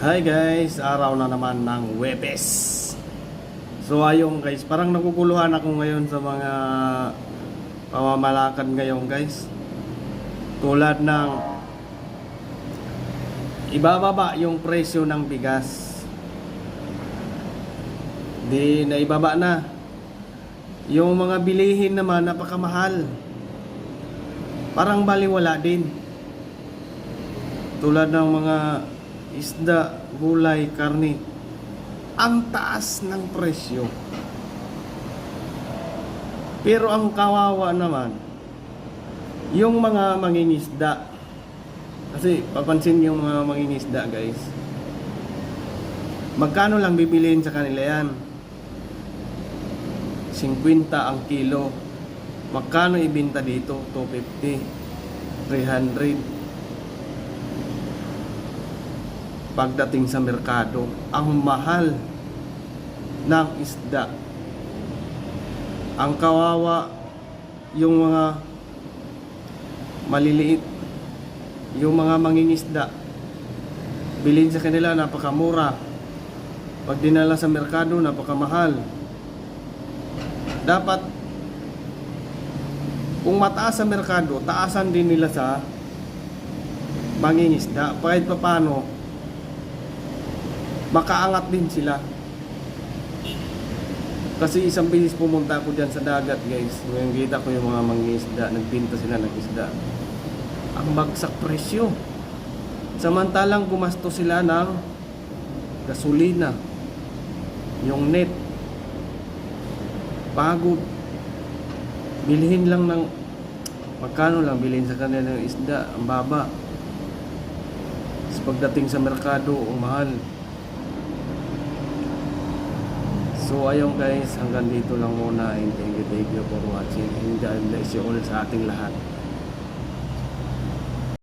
Hi guys, araw na naman ng Webes. So ayun guys, parang naguguluhan ako ngayon sa mga pamamalakad ngayon guys. Tulad ng ibababa yung presyo ng bigas. Di na ibaba na. Yung mga bilihin naman napakamahal. Parang baliwala din. Tulad ng mga isda, gulay, karne, ang taas ng presyo. Pero ang kawawa naman yung mga mangingisda. Kasi papansin yung mga mangingisda guys, magkano lang bibiliin sa kanila yan? 50 ang kilo. Magkano ibenta dito? 250, 300. Pagdating sa merkado, ang mahal ng isda. Ang kawawa yung mga maliliit, yung mga mangingisda. Bilhin sa kanila napakamura. Pag dinala sa merkado, napakamahal. Dapat kung mataas sa merkado, taasan din nila sa mangingisda. Kahit paano makaangat din sila. Kasi isang bisis pumunta ako dyan sa dagat guys, ngayon kita ko yung mga mangingisda, nagbinta sila ng isda. Ang bagsak presyo. Samantalang gumasto sila ng gasolina, yung net, pagod. Bilhin lang ng magkano lang bilhin sa kanila ng isda, ang baba. Pagdating sa merkado, mahal. So ayun guys, hanggang dito lang muna, and thank you for watching, and God bless you all sa ating lahat.